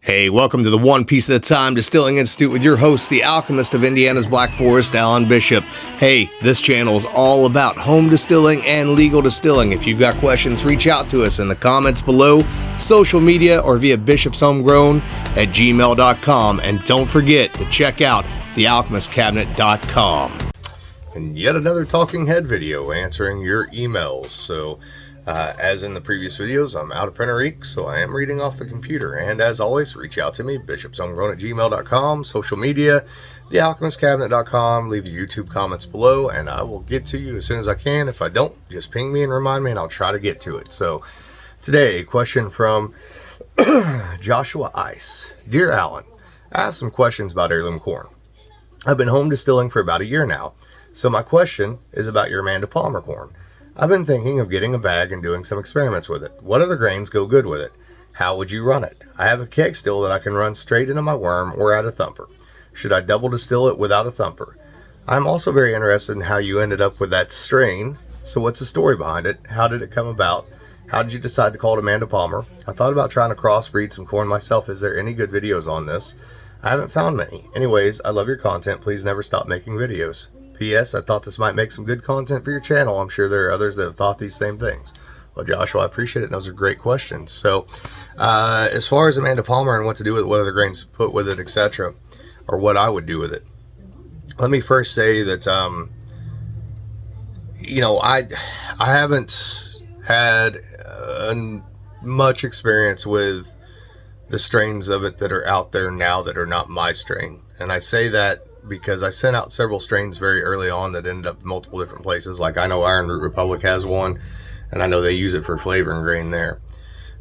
Hey, welcome to the One Piece at a Time Distilling Institute with your host, the alchemist of Indiana's Black Forest, Alan Bishop. Hey, this channel is all about home distilling and legal distilling. If you've got questions, reach out to us in the comments below, social media, or via bishopshomegrown@gmail.com. And don't forget to check out thealchemistcabinet.com. And yet another talking head video answering your emails. So, as in the previous videos, I'm out of printer ink, so I am reading off the computer. And as always, reach out to me, bishopshomegrown@gmail.com, social media, thealchemistcabinet.com. Leave your YouTube comments below, and I will get to you as soon as I can. If I don't, just ping me and remind me, and I'll try to get to it. So, today, a question from Joshua Ice. Dear Alan, I have some questions about heirloom corn. I've been home distilling for about a year now, so my question is about your Amanda Palmer corn. I've been thinking of getting a bag and doing some experiments with it. What other grains go good with it? How would you run it? I have a keg still that I can run straight into my worm or add a thumper. Should I double distill it without a thumper? I'm also very interested in how you ended up with that strain. So what's the story behind it? How did it come about? How did you decide to call it Amanda Palmer? I thought about trying to crossbreed some corn myself. Is there any good videos on this? I haven't found many. Anyways, I love your content. Please never stop making videos. P.S. I thought this might make some good content for your channel. I'm sure there are others that have thought these same things. Well, Joshua, I appreciate it. And those are great questions. So, as far as Amanda Palmer and what to do with it, what other grains to put with it, etc., or what I would do with it, let me first say that, I haven't had much experience with the strains of it that are out there now that are not my strain. And I say that because I sent out several strains very early on that ended up in multiple different places. Like I know Iron Root Republic has one, and I know they use it for flavoring grain there.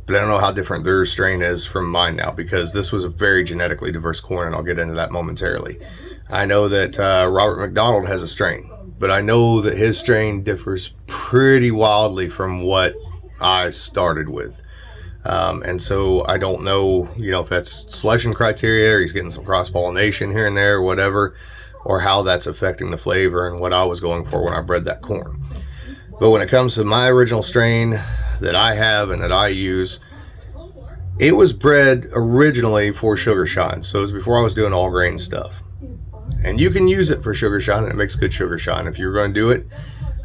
But I don't know how different their strain is from mine now, because this was a very genetically diverse corn, and I'll get into that momentarily. I know that Robert McDonald has a strain, but I know that his strain differs pretty wildly from what I started with. And so I don't know, if that's selection criteria, or he's getting some cross-pollination here and there, or whatever, or how that's affecting the flavor and what I was going for when I bred that corn. But when it comes to my original strain that I have and that I use, it was bred originally for sugar shine. So it was before I was doing all grain stuff. And you can use it for sugar shine, and it makes good sugar shine. If you're going to do it,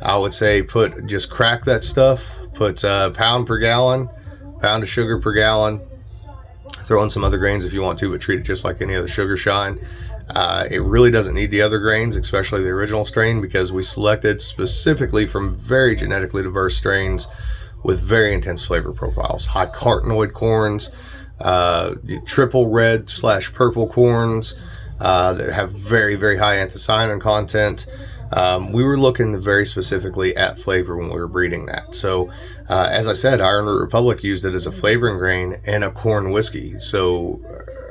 I would say just crack that stuff, put a pound per gallon, pound of sugar per gallon, throw in some other grains if you want to, but treat it just like any other sugar shine. It really doesn't need the other grains, especially the original strain, because we selected specifically from very genetically diverse strains with very intense flavor profiles. High carotenoid corns, triple red / purple corns that have very, very high anthocyanin content. We were looking very specifically at flavor when we were breeding that. So, as I said, Iron Root Republic used it as a flavoring grain and a corn whiskey. So,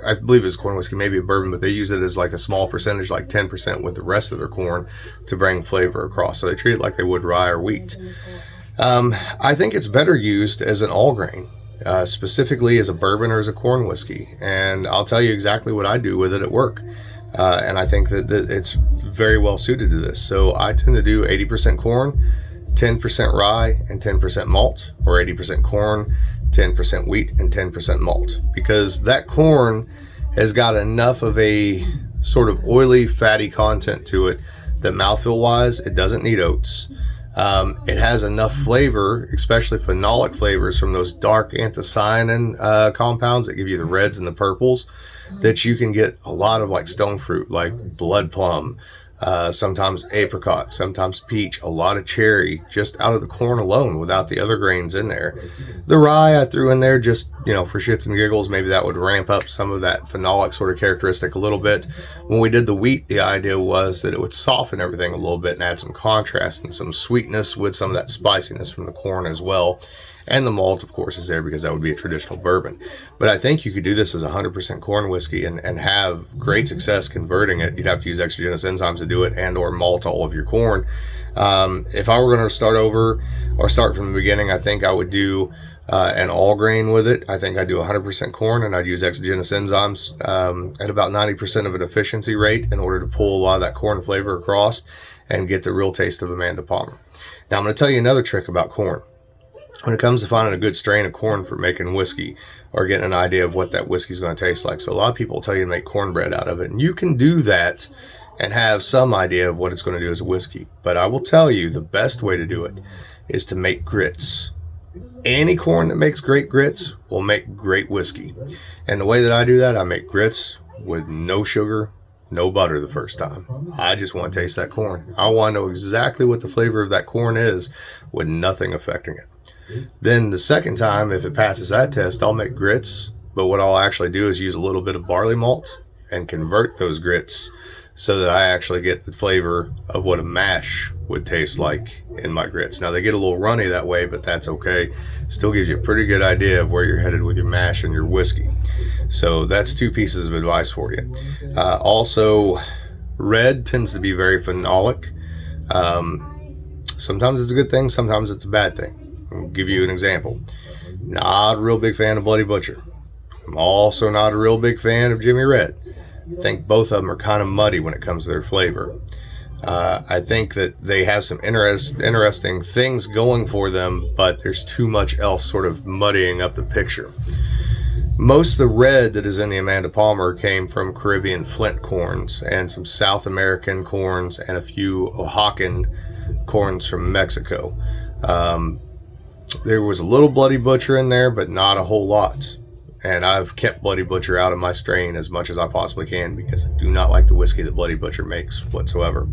I believe it's corn whiskey, maybe a bourbon, but they use it as like a small percentage, like 10% with the rest of their corn to bring flavor across. So they treat it like they would rye or wheat. I think it's better used as an all grain, specifically as a bourbon or as a corn whiskey. And I'll tell you exactly what I do with it at work. And I think that it's very well suited to this. So I tend to do 80% corn, 10% rye, and 10% malt, or 80% corn, 10% wheat, and 10% malt. Because that corn has got enough of a sort of oily, fatty content to it that mouthfeel-wise, it doesn't need oats. It has enough flavor, especially phenolic flavors from those dark anthocyanin compounds that give you the reds and the purples, that you can get a lot of like stone fruit, like blood plum, sometimes apricot, sometimes peach, a lot of cherry, just out of the corn alone without the other grains in there. The rye I threw in there just, for shits and giggles. Maybe that would ramp up some of that phenolic sort of characteristic a little bit. When we did the wheat, the idea was that it would soften everything a little bit and add some contrast and some sweetness with some of that spiciness from the corn as well. And the malt, of course, is there because that would be a traditional bourbon. But I think you could do this as 100% corn whiskey and have great success converting it. You'd have to use exogenous enzymes to do it, and or malt all of your corn. If I were going to start over or start from the beginning, I think I would do an all grain with it. I think I'd do 100% corn, and I'd use exogenous enzymes at about 90% of an efficiency rate in order to pull a lot of that corn flavor across and get the real taste of Amanda Palmer. Now, I'm going to tell you another trick about corn. when it comes to finding a good strain of corn for making whiskey or getting an idea of what that whiskey is going to taste like. So a lot of people tell you to make cornbread out of it, and you can do that and have some idea of what it's going to do as a whiskey. But I will tell you, the best way to do it is to make grits. Any corn that makes great grits will make great whiskey. And the way that I do that, I make grits with no sugar, no butter the first time. I just want to taste that corn. I want to know exactly what the flavor of that corn is with nothing affecting it. Then the second time, if it passes that test, I'll make grits. But what I'll actually do is use a little bit of barley malt and convert those grits so that I actually get the flavor of what a mash would taste like in my grits. Now, they get a little runny that way, but that's okay. Still gives you a pretty good idea of where you're headed with your mash and your whiskey. So that's 2 pieces of advice for you. Also, red tends to be very phenolic. Sometimes it's a good thing, sometimes it's a bad thing. I'll give you an example. Not a real big fan of Bloody Butcher. I'm also not a real big fan of Jimmy Red. I think both of them are kind of muddy when it comes to their flavor. I think that they have some interesting things going for them, but there's too much else sort of muddying up the picture. Most of the red that is in the Amanda Palmer came from Caribbean flint corns and some South American corns and a few Oaxacan corns from Mexico. There was a little Bloody Butcher in there, but not a whole lot. And I've kept Bloody Butcher out of my strain as much as I possibly can because I do not like the whiskey that Bloody Butcher makes whatsoever.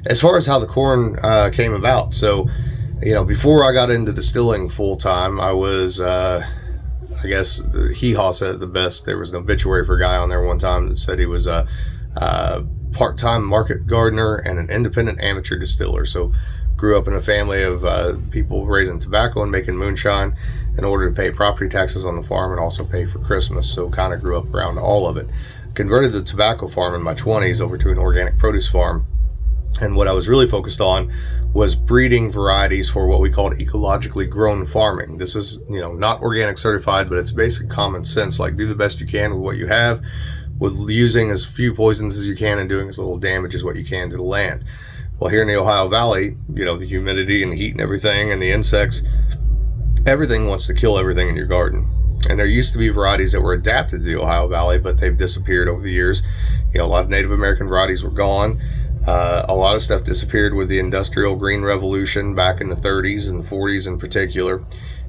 As far as how the corn came about, so, before I got into distilling full time, I was, I guess, Hee-Haw said it the best. There was an obituary for a guy on there one time that said he was a part-time market gardener and an independent amateur distiller. So grew up in a family of people raising tobacco and making moonshine in order to pay property taxes on the farm and also pay for Christmas. So kind of grew up around all of it. Converted the tobacco farm in my 20s over to an organic produce farm. And what I was really focused on was breeding varieties for what we called ecologically grown farming. This is, not organic certified, but it's basic common sense. Like, do the best you can with what you have, with using as few poisons as you can and doing as little damage as what you can to the land. Well, here in the Ohio Valley, the humidity and the heat and everything and the insects, everything wants to kill everything in your garden. And there used to be varieties that were adapted to the Ohio Valley, but they've disappeared over the years. A lot of Native American varieties were gone. A lot of stuff disappeared with the Industrial Green Revolution back in the 30s and 40s in particular.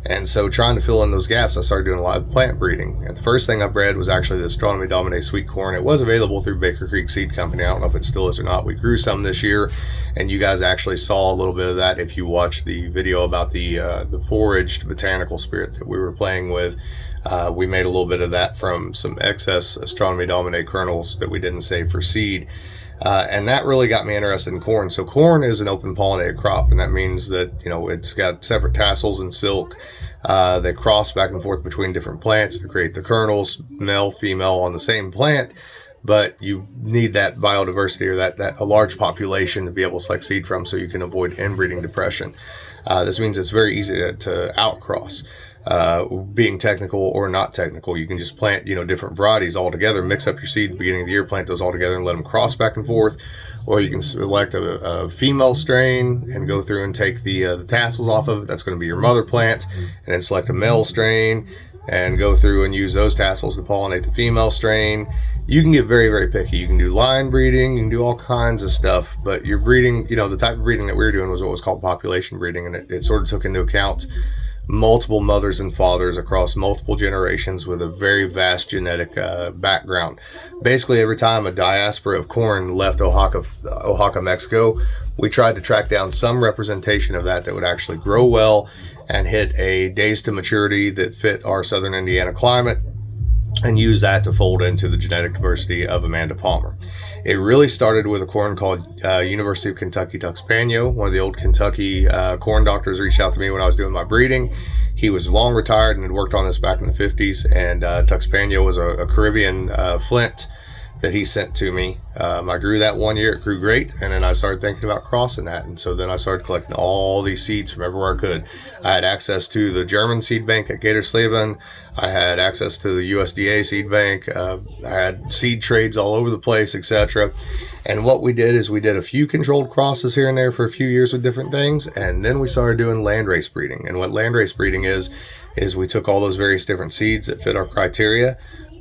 And so trying to fill in those gaps, I started doing a lot of plant breeding. And the first thing I bred was actually the Astronomy Domine sweet corn. It was available through Baker Creek Seed Company. I don't know if it still is or not. We grew some this year, and you guys actually saw a little bit of that if you watched the video about the foraged botanical spirit that we were playing with. We made a little bit of that from some excess Astronomy Domine kernels that we didn't save for seed. And that really got me interested in corn. So corn is an open pollinated crop, and that means that, it's got separate tassels and silk. They cross back and forth between different plants to create the kernels, male, female on the same plant. But you need that biodiversity or that a large population to be able to select seed from so you can avoid inbreeding depression. This means it's very easy to outcross. Being technical or not technical, you can just plant, different varieties all together, mix up your seed at the beginning of the year, plant those all together and let them cross back and forth. Or you can select a female strain and go through and take the tassels off of it. That's going to be your mother plant. And then select a male strain and go through and use those tassels to pollinate the female strain. You can get very, very picky. You can do line breeding, you can do all kinds of stuff, but you're breeding, the type of breeding that we were doing was what was called population breeding, and it sort of took into account multiple mothers and fathers across multiple generations with a very vast genetic background. Basically, every time a diaspora of corn left Oaxaca, Mexico, we tried to track down some representation of that would actually grow well and hit a days to maturity that fit our southern Indiana climate, and use that to fold into the genetic diversity of Amanda Palmer. It really started with a corn called University of Kentucky Tuxpanio. One of the old Kentucky corn doctors reached out to me when I was doing my breeding. He was long retired and had worked on this back in the 50s, and Tuxpanio was a Caribbean flint that he sent to me. I grew that one year, it grew great, and then I started thinking about crossing that, and so then I started collecting all these seeds from everywhere I could. I had access to the German seed bank at Gatorsleben. I had access to the USDA seed bank. I had seed trades all over the place, etc. And what we did is we did a few controlled crosses here and there for a few years with different things, and then we started doing landrace breeding. And what landrace breeding is we took all those various different seeds that fit our criteria,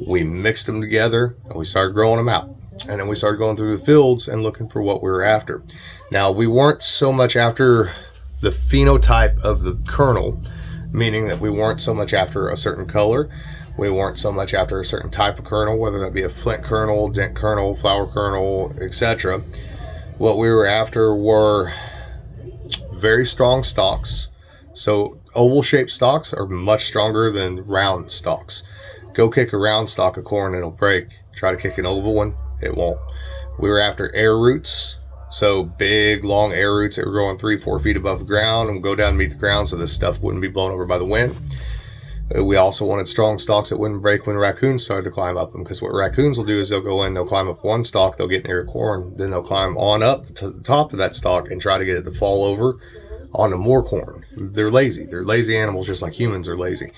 we mixed them together, and we started growing them out. And then we started going through the fields and looking for what we were after. Now, we weren't so much after the phenotype of the kernel, meaning that we weren't so much after a certain color. We weren't so much after a certain type of kernel, whether that be a flint kernel, dent kernel, flower kernel, etc. What we were after were very strong stalks. So oval-shaped stalks are much stronger than round stalks. Go kick a round stalk of corn, it'll break. Try to kick an oval one, it won't. We were after air roots, so big, long air roots that were growing 3-4 feet above the ground and go down and meet the ground so this stuff wouldn't be blown over by the wind. We also wanted strong stalks that wouldn't break when raccoons started to climb up them, because what raccoons will do is they'll go in, they'll climb up one stalk, they'll get near corn, then they'll climb on up to the top of that stalk and try to get it to fall over onto more corn. They're lazy. They're lazy animals, just like humans are lazy.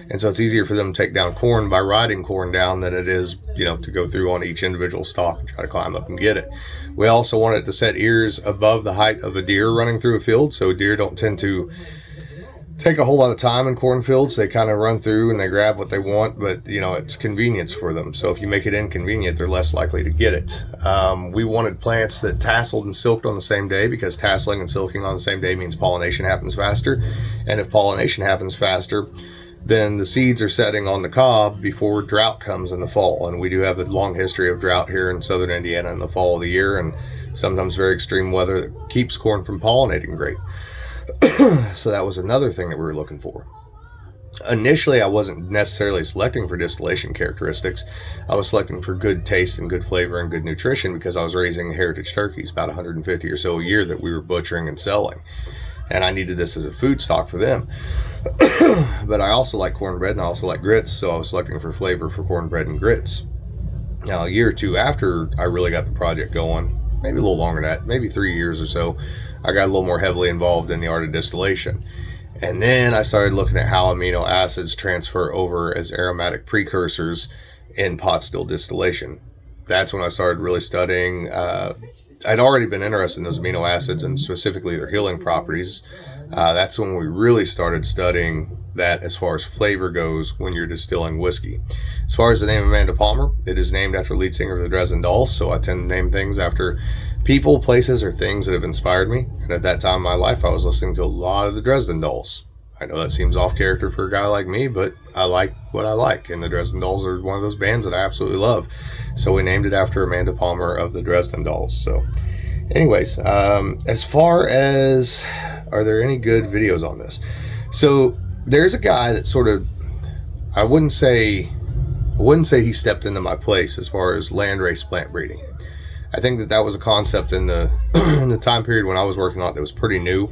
And so it's easier for them to take down corn by riding corn down than it is, to go through on each individual stalk and try to climb up and get it. We also wanted to set ears above the height of a deer running through a field, so deer don't tend to take a whole lot of time in cornfields. They kind of run through and they grab what they want, but it's convenience for them. So if you make it inconvenient, they're less likely to get it. We wanted plants that tasseled and silked on the same day, because tasseling and silking on the same day means pollination happens faster. And if pollination happens faster, then the seeds are setting on the cob before drought comes in the fall. And we do have a long history of drought here in southern Indiana in the fall of the year, and sometimes very extreme weather that keeps corn from pollinating great. So that was another thing that we were looking for. Initially, I wasn't necessarily selecting for distillation characteristics. I was selecting for good taste and good flavor and good nutrition, because I was raising heritage turkeys, about 150 or so a year, that we were butchering and selling. And I needed this as a food stock for them. But I also like cornbread and I also like grits, so I was selecting for flavor for cornbread and grits. Now, a year or two after I really got the project going, maybe a little longer than that, maybe 3 years or so, I got a little more heavily involved in the art of distillation. And then I started looking at how amino acids transfer over as aromatic precursors in pot still distillation. That's when I started really studying. I'd already been interested in those amino acids and specifically their healing properties. That's when we really started studying that as far as flavor goes when you're distilling whiskey. As far as the name Amanda Palmer, it is named after lead singer of the Dresden Dolls, so I tend to name things after people, places, or things that have inspired me. And at that time in my life, I was listening to a lot of the Dresden Dolls. I know that seems off character for a guy like me, but I like what I like, and the Dresden Dolls are one of those bands that I absolutely love. So we named it after Amanda Palmer of the Dresden Dolls. So anyways, as far as, are there any good videos on this? So there's a guy that sort of, I wouldn't say he stepped into my place as far as landrace plant breeding. I think that was a concept in the in the time period when I was working on it that was pretty new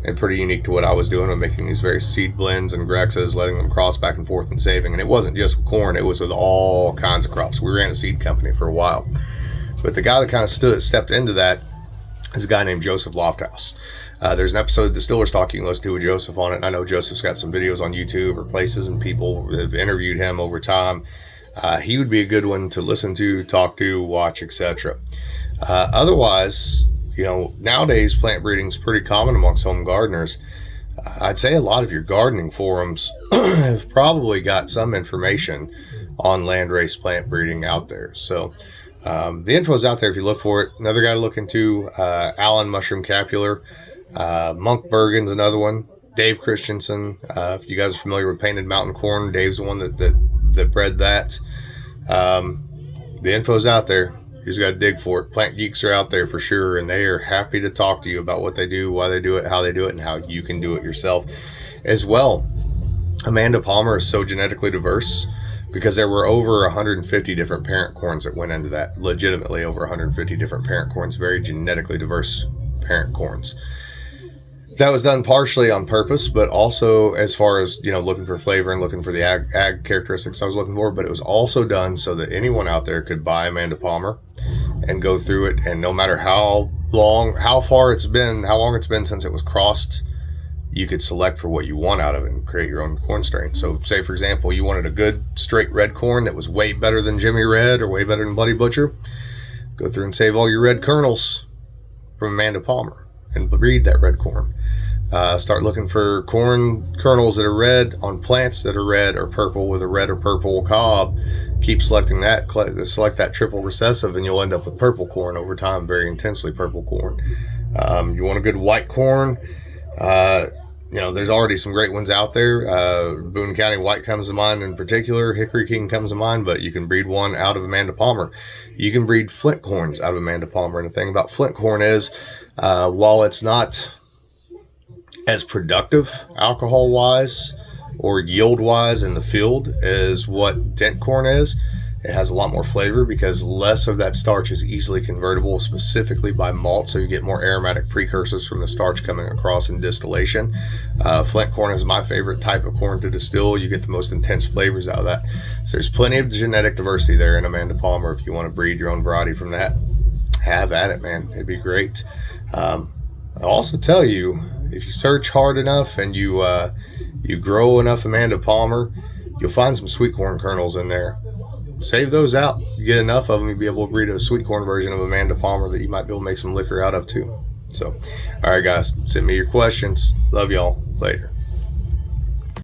and pretty unique to what I was doing. I'm making these various seed blends and grexes, letting them cross back and forth and saving. And it wasn't just with corn, it was with all kinds of crops. We ran a seed company for a while. But the guy that kind of stepped into that is a guy named Joseph Lofthouse. There's an episode of Distiller's Talk you can listen to with Joseph on it. And I know Joseph's got some videos on YouTube or places, and people have interviewed him over time. He would be a good one to listen to, talk to, watch, etc. Otherwise, nowadays plant breeding is pretty common amongst home gardeners. I'd say a lot of your gardening forums have probably got some information on landrace plant breeding out there. So the info is out there if you look for it. Another guy to look into, Alan Mushroom Capular. Monk Bergen's another one. Dave Christensen. If you guys are familiar with Painted Mountain Corn, Dave's the one that bred that. The info's out there. You just got to dig for it. Plant geeks are out there for sure, and they are happy to talk to you about what they do, why they do it, how they do it, and how you can do it yourself as well. Amanda Palmer is so genetically diverse because there were over 150 different parent corns that went into that. Legitimately over 150 different parent corns. Very genetically diverse parent corns. That was done partially on purpose, but also as far as, looking for flavor and looking for the ag characteristics I was looking for. But it was also done so that anyone out there could buy Amanda Palmer and go through it, and no matter how long it's been since it was crossed, you could select for what you want out of it and create your own corn strain. So say, for example, you wanted a good straight red corn that was way better than Jimmy Red or way better than Bloody Butcher, go through and save all your red kernels from Amanda Palmer and breed that red corn. Start looking for corn kernels that are red on plants that are red or purple with a red or purple cob. Keep selecting that, select that triple recessive, and you'll end up with purple corn over time, very intensely purple corn. You want a good white corn. There's already some great ones out there. Boone County White comes to mind in particular. Hickory King comes to mind, but you can breed one out of Amanda Palmer. You can breed flint corns out of Amanda Palmer. And the thing about flint corn is, while it's not as productive alcohol-wise or yield-wise in the field as what dent corn is, it has a lot more flavor because less of that starch is easily convertible, specifically by malt, so you get more aromatic precursors from the starch coming across in distillation. Flint corn is my favorite type of corn to distill. You get the most intense flavors out of that. So there's plenty of genetic diversity there in Amanda Palmer. If you want to breed your own variety from that, have at it, man. It'd be great. I'll also tell you, if you search hard enough and you grow enough Amanda Palmer, you'll find some sweet corn kernels in there. Save those out. You get enough of them, you'll be able to breed a sweet corn version of Amanda Palmer that you might be able to make some liquor out of too. So, all right, guys, send me your questions. Love y'all. Later.